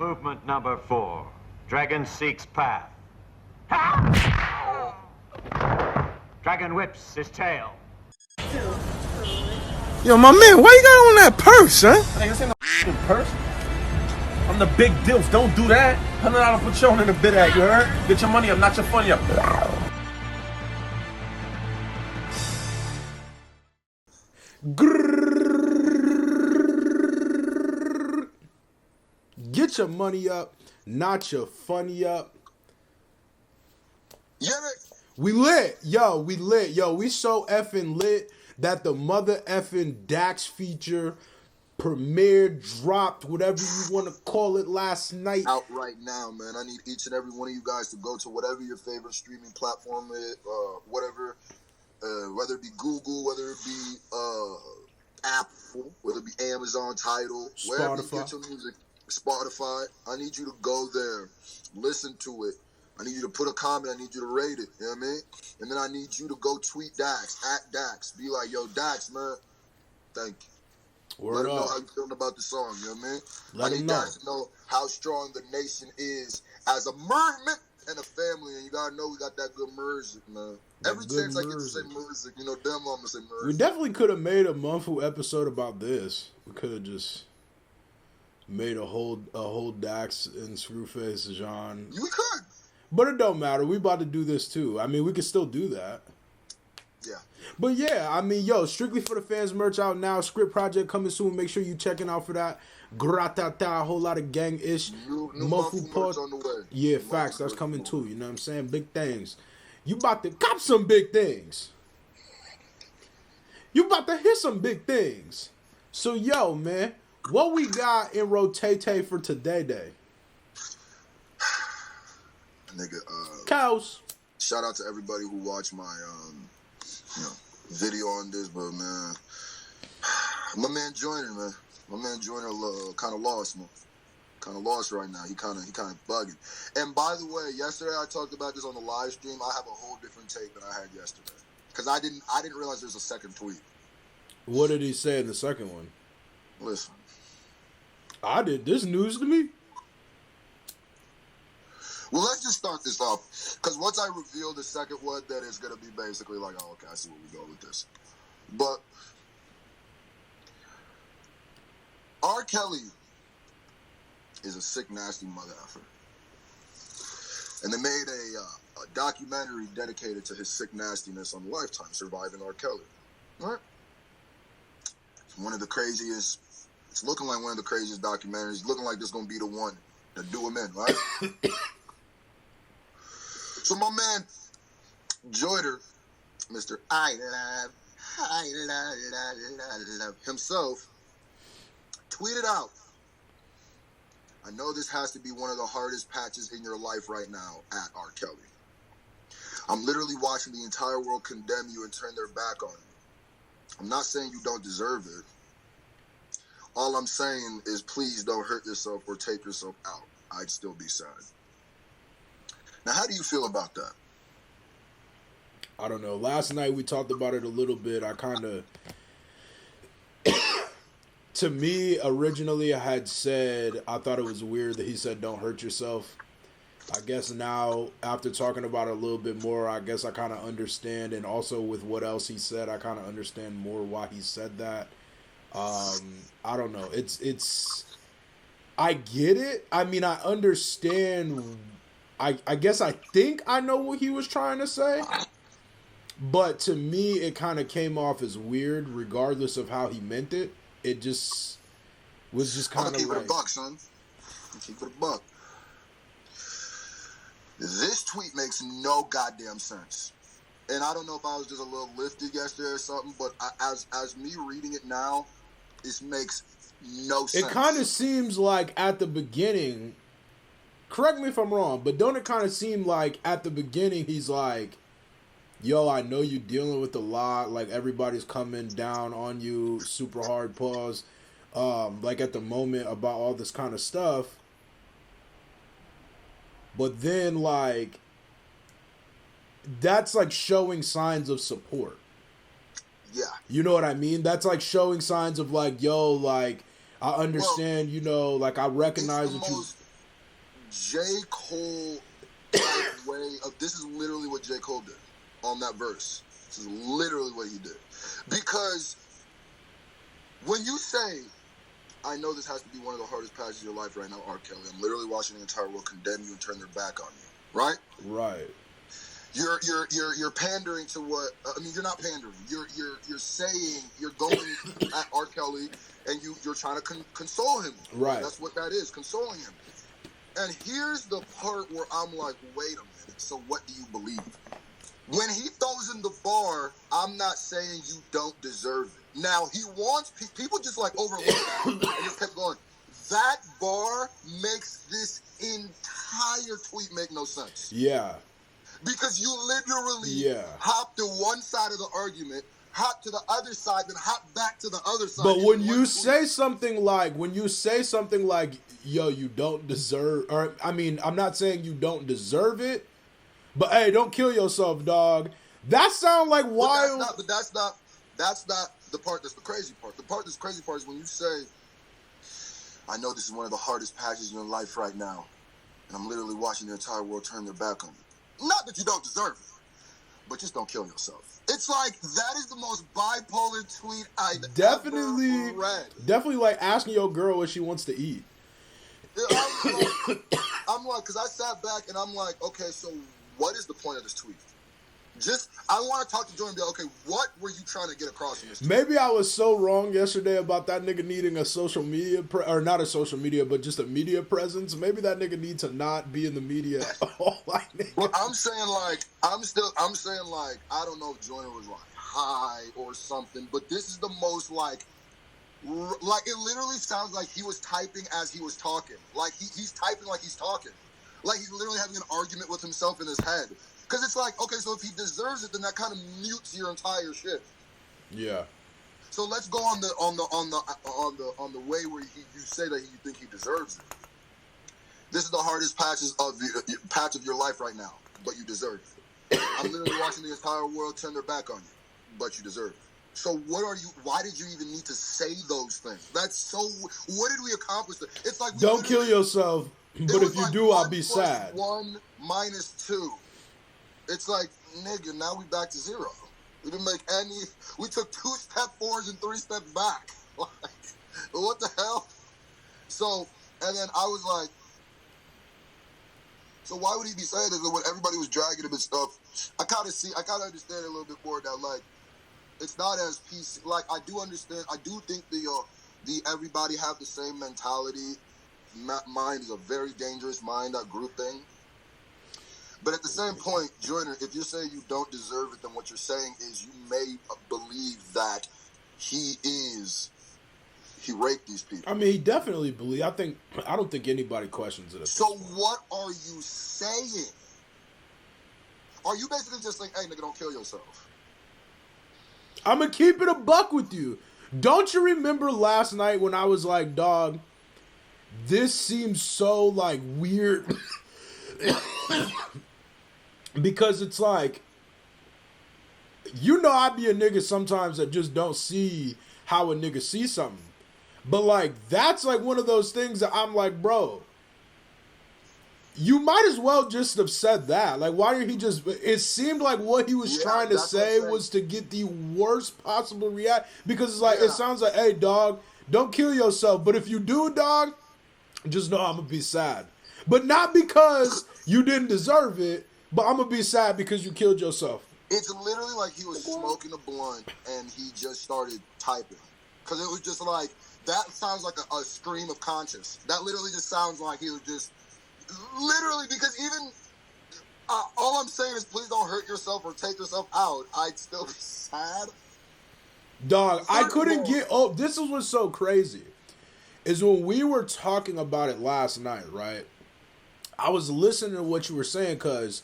Movement number 4. Dragon seeks path. Dragon whips his tail. Yo, my man, why you got on that purse, huh? Hey, this ain't no purse. I'm the big deals. Don't do that. $100 Patron in the bid at, you heard? Get your money up, not your funny up. Get your money up, not your funny up. Yeah. We lit. Yo, we lit. Yo, we so effing lit that the mother effing Dax feature premiered, dropped, whatever you want to call it, last night. Out right now, man. I need each and every one of you guys to go to whatever your favorite streaming platform is, whatever, whether it be Google, whether it be Apple, whether it be Amazon Tidal, wherever you get your music, Spotify. I need you to go there, listen to it. I need you to put a comment. I need you to rate it. You know what I mean? And then I need you to go tweet Dax, at Dax. Be like, yo, Dax, man, thank you. Let him know how you feeling about the song. You know what I mean? Let I need Dax to know how strong the nation is as a movement and a family. And you got to know we got that good music, man. Every chance I get to say music, you know, damn, I'm going to say music. definitely could have made a MUNFU episode about this. We could have just made a whole Dax and Screwface genre. We could. But it don't matter. We about to do this too. I mean, we can still do that. Yeah. But yeah, I mean, yo, Strictly for the Fans merch out now. Script project coming soon. Make sure you checking out for that. Gratata, a whole lot of gang-ish. New MUNFU merch on the way. Yeah, facts. That's coming too. You know what I'm saying? Big things. You about to cop some big things. You about to hit some big things. So, yo, man, what we got in Rotate for today day? Nigga, Cows. shout out to everybody who watched my video on this, but man, my man Joyner, man. My man Joyner kind of lost, man. Kind of lost right now. He kind of bugging. And by the way, yesterday I talked about this on the live stream. I have a whole different take than I had yesterday. Because I didn't realize there's a second tweet. What did he say in the second one? Listen. I did. This news to me. Well, let's just start this off. Because once I reveal the second one, then it's going to be basically like, oh, okay, I see where we go with this. But R. Kelly is a sick, nasty mother effer. And they made a documentary dedicated to his sick nastiness on Lifetime, Surviving R. Kelly. Right? It's one of the craziest, it's looking like one of the craziest documentaries. Looking like this is going to be the one that do him in, right? So my man, Joyner, Mr. I love himself, tweeted out, I know this has to be one of the hardest patches in your life right now at R. Kelly. I'm literally watching the entire world condemn you and turn their back on you. I'm not saying you don't deserve it. All I'm saying is please don't hurt yourself or take yourself out. I'd still be sad. Now, how do you feel about that? I don't know. Last night we talked about it a little bit. I kind of, to me, originally I had said, I thought it was weird that he said, don't hurt yourself. I guess now, after talking about it a little bit more, I guess I kind of understand. And also with what else he said, I kind of understand more why he said that. I don't know. It's, I get it. I mean, I understand. I guess I think I know what he was trying to say. But to me, it kind of came off as weird, regardless of how he meant it. It just was just kind of keep like... it a buck, son. Keep it a buck. This tweet makes no goddamn sense. And I don't know if I was just a little lifted yesterday or something, but as me reading it now, this makes no sense. It kind of seems like at the beginning... Correct me if I'm wrong, but don't it kind of seem like at the beginning he's like, yo, I know you're dealing with a lot, like everybody's coming down on you, super hard pause, like at the moment about all this kind of stuff. But then like, that's like showing signs of support. Yeah. You know what I mean? That's like showing signs of like, yo, like, I understand, you know, like I recognize that you... J. Cole way of this is literally what J. Cole did on that verse. This is literally what he did. Because when you say, I know this has to be one of the hardest passages of your life right now, R. Kelly, I'm literally watching the entire world condemn you and turn their back on you, right? Right. You're pandering to what I mean. You're not pandering. You're saying you're going at R. Kelly and you're trying to console him. Right. That's what that is, consoling him. And here's the part where I'm like, wait a minute. So what do you believe? When he throws in the bar, I'm not saying you don't deserve it. Now he wants people just like overlook that and just kept going. That bar makes this entire tweet make no sense. Yeah. Because you literally hop to one side of the argument, hop to the other side, then hop back to the other side. But when you say something like, yo, you don't deserve, or I mean, I'm not saying you don't deserve it, but hey, don't kill yourself, dog. That sounds like wild. But that's not the part that's the crazy part. The part that's crazy part is when you say, I know this is one of the hardest passages in your life right now, and I'm literally watching the entire world turn their back on you. Not that you don't deserve it, but just don't kill yourself. It's like, that is the most bipolar tweet I've ever read. Definitely like asking your girl what she wants to eat. I'm like, because I sat back and I'm like, okay, so what is the point of this tweet? I want to talk to Joyner and be like, okay, what were you trying to get across in this tweet? Maybe I was so wrong yesterday about that nigga needing a social media, or not a social media, but just a media presence. Maybe that nigga needs to not be in the media. But I'm saying like, I don't know if Joyner was like high or something, but this is the most like it literally sounds like he was typing as he was talking. Like he's typing like he's talking. Like he's literally having an argument with himself in his head. Because it's like, okay, so if he deserves it, then that kind of mutes your entire shit. Yeah. So let's go on the way where you say that you think he deserves it. This is the hardest patch of your life right now, but you deserve it. I'm literally watching the entire world turn their back on you, but you deserve it. So why did you even need to say those things? What did we accomplish? It's like, don't kill yourself, but if you do, I'll be sad. 1 minus 2. It's like, nigga, now we back to 0. We didn't make any. We took 2 step forwards and 3 steps back. Like, what the hell? So, and then I was like, so why would he be saying this when everybody was dragging him and stuff? I kind of understand a little bit more that, like, it's not as PC. Like, I do understand. I do think the everybody have the same mentality. Mind is a very dangerous mind, that group thing. But at the same point, Joyner, if you're saying you don't deserve it, then what you're saying is you may believe that he raped these people. I mean, he definitely I don't think anybody questions it. So what are you saying? Are you basically just saying, hey, nigga, don't kill yourself? I'm going to keep it a buck with you. Don't you remember last night when I was like, dog, this seems so, like, weird. Because it's like, you know, I be a nigga sometimes that just don't see how a nigga sees something. But, like, that's, like, one of those things that I'm like, bro, you might as well just have said that. Like, why did he just... It seemed like what he was trying to say was to get the worst possible reaction. Because it's like, it sounds like, hey, dog, don't kill yourself. But if you do, dog, just know I'm going to be sad. But not because you didn't deserve it, but I'm going to be sad because you killed yourself. It's literally like he was smoking a blunt and he just started typing. Because it was just like, that sounds like a stream of conscience. That literally just sounds like he was just... Literally, because even... all I'm saying is please don't hurt yourself or take yourself out. I'd still be sad. Dog, I couldn't get... Oh, this is what's so crazy. Is when we were talking about it last night, right? I was listening to what you were saying because...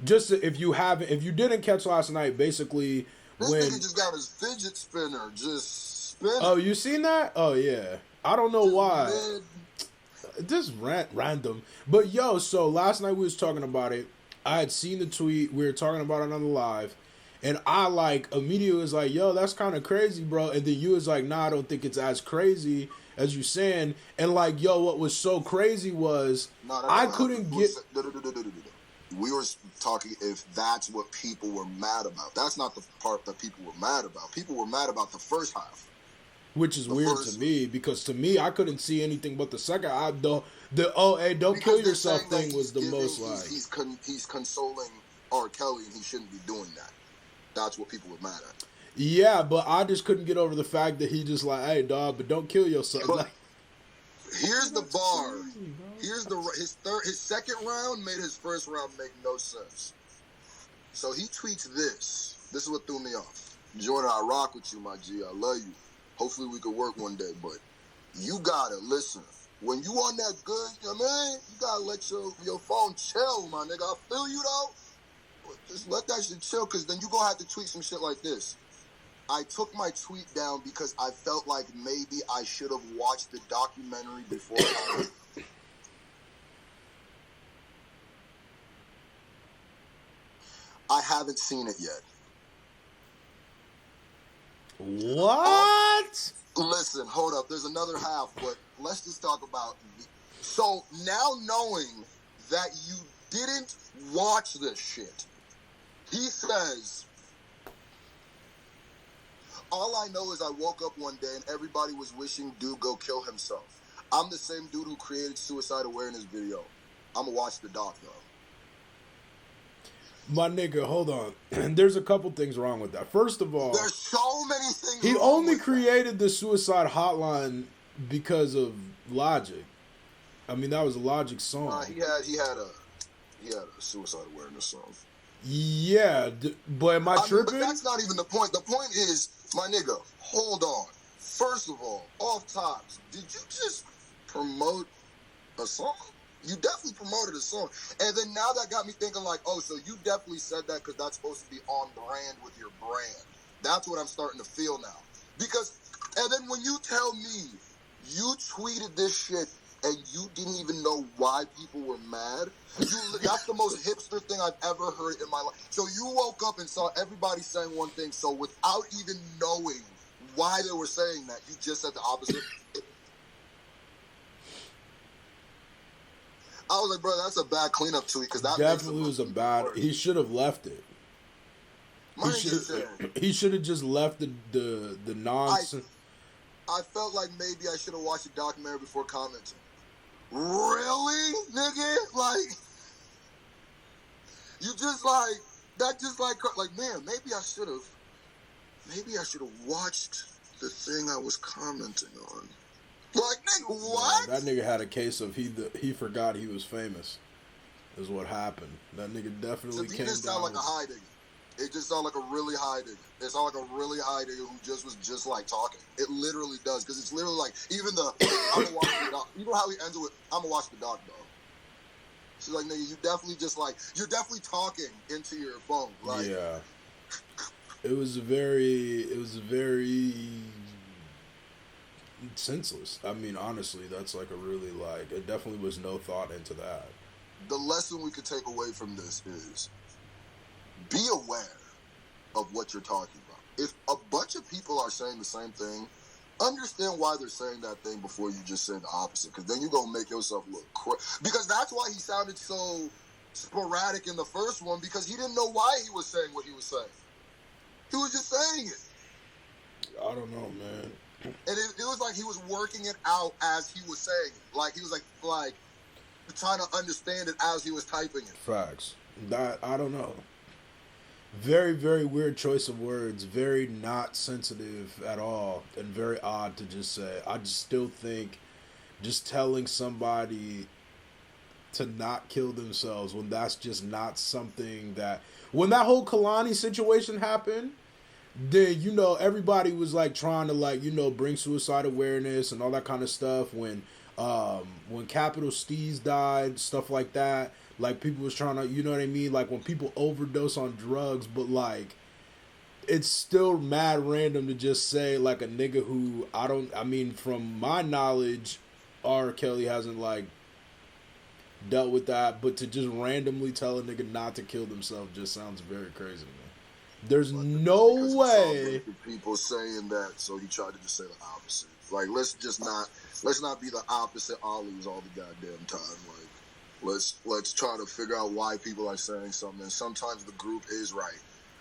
Just if you didn't catch last night, basically this nigga just got his fidget spinner just spinning. Oh, you seen that? Oh yeah, I don't know why. Just random. But yo, so last night we was talking about it. I had seen the tweet. We were talking about it on the live, and I like immediately was like, "Yo, that's kind of crazy, bro." And then you was like, "Nah, I don't think it's as crazy as you saying. And like, yo, what was so crazy was I couldn't get. We were talking if that's what people were mad about. That's not the part that people were mad about. People were mad about the first half. Which is weird to me, because to me, I couldn't see anything but the second half. The oh, hey, don't kill yourself thing was the most like. He's consoling R. Kelly, and he shouldn't be doing that. That's what people were mad at. Yeah, but I just couldn't get over the fact that he just like, hey, dog, but don't kill yourself. But like, here's the bar. Here's his second round made his first round make no sense. So he tweets this. This is what threw me off. Joyner, I rock with you, my G. I love you. Hopefully we could work one day, but you gotta listen. When you on that good, you know what I mean? You gotta let your phone chill, my nigga. I feel you though. But just let that shit chill, because then you gonna have to tweet some shit like this. I took my tweet down because I felt like maybe I should have watched the documentary before I haven't seen it yet. What? Listen, hold up. There's another half, but let's just talk about. So now knowing that you didn't watch this shit, he says, all I know is I woke up one day and everybody was wishing dude go kill himself. I'm the same dude who created suicide awareness video. I'm gonna watch the doc though. My nigga, hold on. There's a couple things wrong with that. First of all, there's so many things. He wrong only with created the suicide hotline because of Logic. I mean, that was a Logic song. He had a suicide awareness song. Yeah, but am I tripping? But that's not even the point. The point is, my nigga, hold on. First of all, off tops, did you just promote a song? You definitely promoted a song. And then now that got me thinking like, oh, so you definitely said that because that's supposed to be on brand with your brand. That's what I'm starting to feel now. Because, and then when you tell me you tweeted this shit and you didn't even know why people were mad, that's the most hipster thing I've ever heard in my life. So you woke up and saw everybody saying one thing, so without even knowing why they were saying that, you just said the opposite. I was like, bro, that's a bad cleanup tweet, because that definitely was a bad. Worse. He should have left it. He should have just left the nonsense. I felt like maybe I should have watched the documentary before commenting. Really, nigga? Like, you just like that? Just like man, maybe I should have watched the thing I was commenting on. Like, nigga, what? Man, that nigga had a case of he forgot he was famous. Is what happened. That nigga definitely came down. It just sound like a high nigga. It just sound like a really high nigga. It sound like a really high nigga who just was just like talking. It literally does, because it's literally like even I'm gonna watch the doc. You know how he ends it with I'm gonna watch the doc though. She's like, nigga, you're definitely talking into your phone. Like, yeah. It was very senseless. I mean, honestly, that's like a really like, it definitely was no thought into that. The lesson we could take away from this is be aware of what you're talking about. If a bunch of people are saying the same thing, understand why they're saying that thing before you just say the opposite, because then you're going to make yourself look crazy. Because that's why he sounded so sporadic in the first one, because he didn't know why he was saying what he was saying. He was just saying it. I don't know, man. And it was like he was working it out as he was saying it. Like he was like trying to understand it as he was typing it. Facts. That, I don't know. Very, very weird choice of words. Very not sensitive at all. And very odd to just say. I just still think just telling somebody to not kill themselves when that's just not something that... When that whole Kalani situation happened, then, you know, everybody was like trying to like, you know, bring suicide awareness and all that kind of stuff. When Capital Steez died, stuff like that. Like, people was trying to, you know what I mean? Like, when people overdose on drugs, but, like, it's still mad random to just say, like, a nigga who, I mean, from my knowledge, R. Kelly hasn't, like, dealt with that, but to just randomly tell a nigga not to kill themselves just sounds very crazy, man. There's no way. People saying that, so he tried to just say the opposite. Like, let's not be the opposite Ollies all the goddamn time. Like, let's try to figure out why people are saying something. And sometimes the group is right.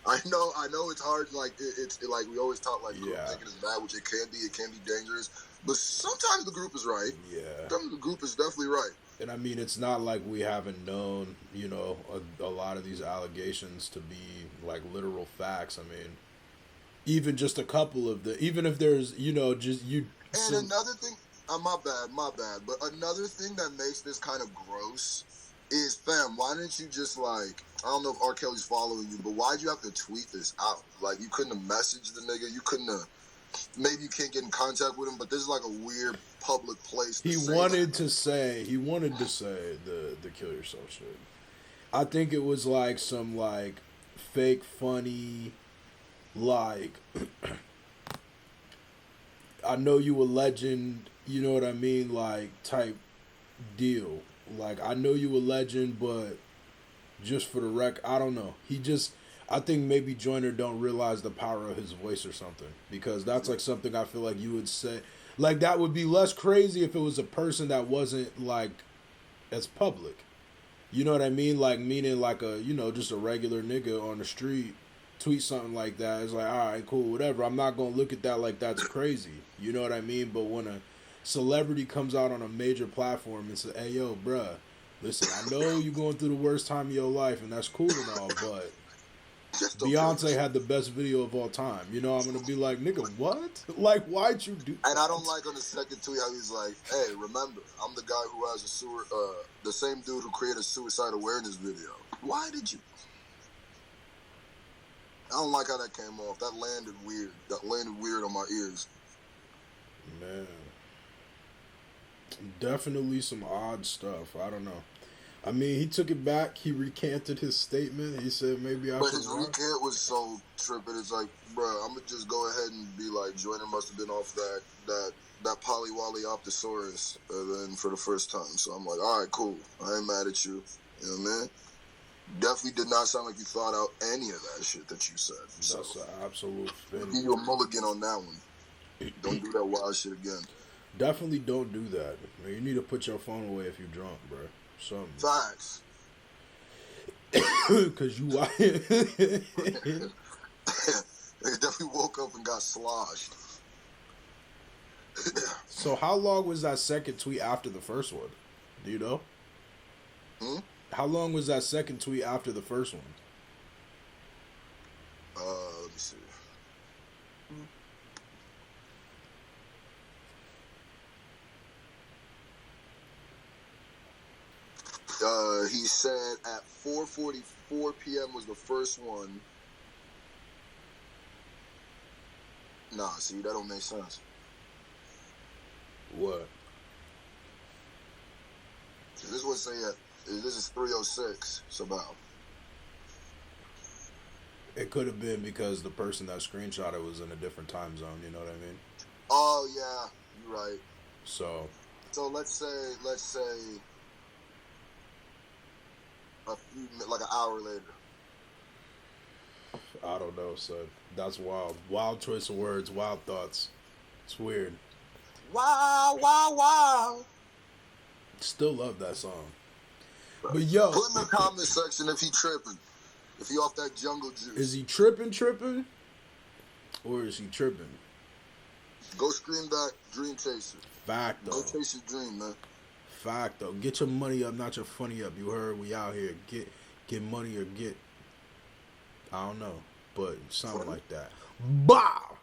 I know it's hard. Like, it's like we always talk like group thinking is bad, which it can be dangerous. But sometimes the group is right. Yeah. Sometimes the group is definitely right. And I mean, it's not like we haven't known, you know, a lot of these allegations to be like literal facts. I mean, even just a couple of even if there's, you know, just you. And another thing, my bad. But another thing that makes this kind of gross is, fam, why didn't you just, like, I don't know if R. Kelly's following you, but why'd you have to tweet this out? Like, you couldn't have messaged the nigga. You couldn't have, maybe you can't get in contact with him, but this is like a weird public place. He wanted to say the kill yourself shit. I think it was like some, like, fake funny, like, I know you a legend, you know what I mean, like, type deal. Like, I know you a legend, but just for the record, I don't know. I think maybe Joyner don't realize the power of his voice or something. Because that's like something I feel like you would say. Like, that would be less crazy if it was a person that wasn't, like, as public. You know what I mean? Like, meaning like a, you know, just a regular nigga on the street tweet something like that. It's like, all right, cool, whatever. I'm not going to look at that like that's crazy. You know what I mean? But when a celebrity comes out on a major platform and says, hey, yo, bruh, listen, I know you're going through the worst time of your life, and that's cool and all, but Beyonce had the best video of all time. You know, I'm going to be like, nigga, what? Like, why'd you do that? And I don't like on the second tweet how he's like, hey, remember, I'm the guy who has the same dude who created a suicide awareness video. Why did you? I don't like how that came off. That landed weird on my ears. Man. Definitely some odd stuff. I don't know. I mean, he took it back. He recanted his statement. He said maybe I. But his recant was so tripping. It's like, bro, I'm gonna just go ahead and be like, Joyner must have been off that Polywallyoptosaurus then for the first time. So I'm like, all right, cool. I ain't mad at you. You know what I mean? Definitely did not sound like you thought out any of that shit that you said. That's an absolute fin. Give you a mulligan on that one. Don't do that wild shit again. Definitely don't do that. Man, you need to put your phone away if you're drunk, bro. Something. Facts. Because you... They definitely woke up and got sloshed. So how long was that second tweet after the first one? Do you know? How long was that second tweet after the first one? Let me see. He said at 4:44 p.m. was the first one. Nah, see, that don't make sense. What? This would say this is 3:06. So about. It could have been because the person that screenshotted was in a different time zone. You know what I mean? Oh yeah, you're right. So let's say like an hour later. I don't know, son. That's wild. Wild choice of words, wild thoughts. It's weird. Wow. Still love that song. But yo, put in the comment section if he tripping. If he off that jungle juice. Is he tripping? Or is he tripping? Go scream that Dream Chaser. Fact though. Go chase your dream, man. Fact though. Get your money up, not your funny up. You heard? We out here. Get money or get, I don't know, but something like that. Bah!